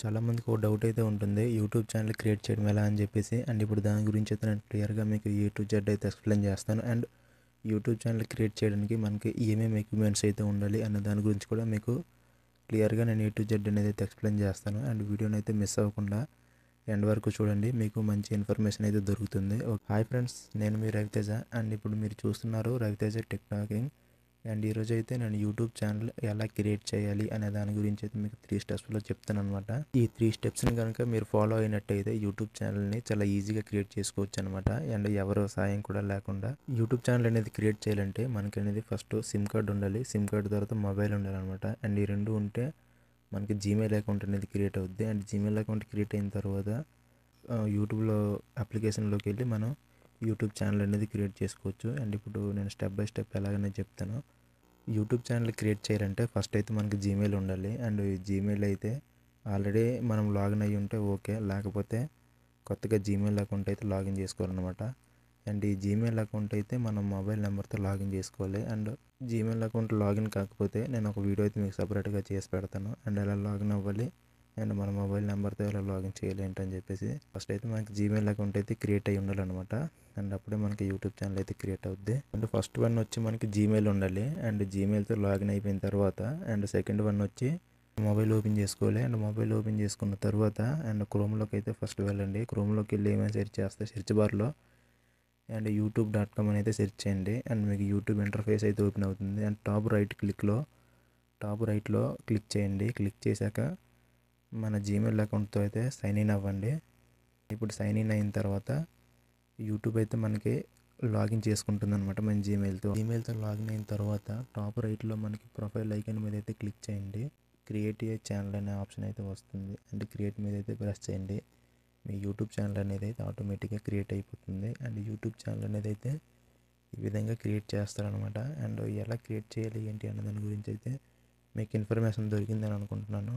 చాలామందికి ఒక డౌట్ అయితే ఉంటుంది యూట్యూబ్ ఛానల్ క్రియేట్ చేయడం ఎలా అని చెప్పేసి. అండ్ ఇప్పుడు దాని గురించి అయితే నేను క్లియర్గా మీకు ఏ టు జెడ్ అయితే ఎక్స్ప్లెయిన్ చేస్తాను. అండ్ యూట్యూబ్ ఛానల్ క్రియేట్ చేయడానికి మనకి ఏమేమి ఎక్విప్మెంట్స్ అయితే ఉండాలి అన్న దాని గురించి కూడా మీకు క్లియర్గా నేను ఏ టు జెడ్ అనేది అయితే ఎక్స్ప్లెయిన్ చేస్తాను. అండ్ వీడియోని అయితే మిస్ అవ్వకుండా ఎండ్ వరకు చూడండి, మీకు మంచి ఇన్ఫర్మేషన్ అయితే దొరుకుతుంది. హాయ్ ఫ్రెండ్స్, నేను మీ రవితేజ. అండ్ ఇప్పుడు మీరు చూస్తున్నారు రవితేజ టెక్ టాకింగ్. అండ్ ఈరోజు అయితే నేను యూట్యూబ్ ఛానల్ ఎలా క్రియేట్ చేయాలి అనే దాని గురించి అయితే మీకు 3 స్టెప్స్లో చెప్తాను అనమాట. ఈ 3 స్టెప్స్ని కనుక మీరు ఫాలో అయినట్టయితే యూట్యూబ్ ఛానల్ని చాలా ఈజీగా క్రియేట్ చేసుకోవచ్చు అనమాట. అండ్ ఎవరో సాయం కూడా లేకుండా యూట్యూబ్ ఛానల్ అనేది క్రియేట్ చేయాలంటే మనకి అనేది ఫస్ట్ సిమ్ కార్డ్ ఉండాలి. సిమ్ కార్డ్ తర్వాత మొబైల్ ఉండాలన్నమాట. అండ్ ఈ రెండు ఉంటే మనకి జీమెయిల్ అకౌంట్ అనేది క్రియేట్ అవుద్ది. అండ్ జీమెయిల్ అకౌంట్ క్రియేట్ అయిన తర్వాత యూట్యూబ్లో అప్లికేషన్లోకి వెళ్ళి మనం యూట్యూబ్ ఛానల్ అనేది క్రియేట్ చేసుకోవచ్చు. అండ్ ఇప్పుడు నేను స్టెప్ బై స్టెప్ ఎలాగనే చెప్తాను. యూట్యూబ్ ఛానల్ క్రియేట్ చేయాలంటే ఫస్ట్ అయితే మనకి జీమెయిల్ ఉండాలి. అండ్ ఈ జీమెయిల్ అయితే ఆల్రెడీ మనం లాగిన్ అయ్యి ఉంటే ఓకే, లేకపోతే కొత్తగా జీమెయిల్ అకౌంట్ అయితే లాగిన్ చేసుకోవాలన్నమాట. అండ్ ఈ జీమెయిల్ అకౌంట్ అయితే మనం మొబైల్ నెంబర్తో లాగిన్ చేసుకోవాలి. అండ్ జీమెయిల్ అకౌంట్ లాగిన్ కాకపోతే నేను ఒక వీడియో అయితే మీకు సపరేట్గా చేసి పెడతాను. అండ్ ఎలా లాగిన్ అవ్వాలి అండ్ మన మొబైల్ నెంబర్తో ఎలా లాగిన్ చేయాలి ఏంటని చెప్పేసి. ఫస్ట్ అయితే మనకి జీమెయిల్ అకౌంట్ అయితే క్రియేట్ అయ్యి ఉండాలన్నమాట. అండ్ అప్పుడే మనకి యూట్యూబ్ ఛానల్ అయితే క్రియేట్ అవుద్ది. అండ్ ఫస్ట్ వన్ వచ్చి మనకి జీమెయిల్ ఉండాలి. అండ్ జీమెయిల్తో లాగిన్ అయిపోయిన తర్వాత అండ్ సెకండ్ వన్ వచ్చి మొబైల్ ఓపెన్ చేసుకోవాలి. అండ్ మొబైల్ ఓపెన్ చేసుకున్న తర్వాత అండ్ క్రోమ్లోకి అయితే ఫస్ట్ వెళ్ళండి. క్రోమ్లోకి వెళ్ళి ఏమైనా సెర్చ్ చేస్తే సెర్చ్ బార్లో అండ్ youtube.com అని అయితే సెర్చ్ చేయండి. అండ్ మీకు యూట్యూబ్ ఇంటర్ఫేస్ అయితే ఓపెన్ అవుతుంది. అండ్ టాప్ రైట్లో క్లిక్ చేయండి. క్లిక్ చేశాక మన జీమెయిల్ అకౌంట్తో అయితే సైన్ ఇన్ అవ్వండి. ఇప్పుడు సైన్ ఇన్ అయిన తర్వాత యూట్యూబ్ అయితే మనకి లాగిన్ చేసుకుంటుంది అనమాట మన జీమెయిల్తో లాగిన్ అయిన తర్వాత టాప్ రైట్లో మనకి ప్రొఫైల్ ఐకాన్ మీద అయితే క్లిక్ చేయండి. క్రియేట్ ఏ ఛానల్ అనే ఆప్షన్ అయితే వస్తుంది. అండ్ క్రియేట్ మీద అయితే ప్రెస్ చేయండి. మీ యూట్యూబ్ ఛానల్ అనేది అయితే ఆటోమేటిక్గా క్రియేట్ అయిపోతుంది. అండ్ యూట్యూబ్ ఛానల్ అనేది అయితే ఈ విధంగా క్రియేట్ చేస్తారనమాట. అండ్ ఎలా క్రియేట్ చేయాలి ఏంటి అన్న దాని గురించి అయితే మీకు ఇన్ఫర్మేషన్ దొరికిందని అనుకుంటున్నాను.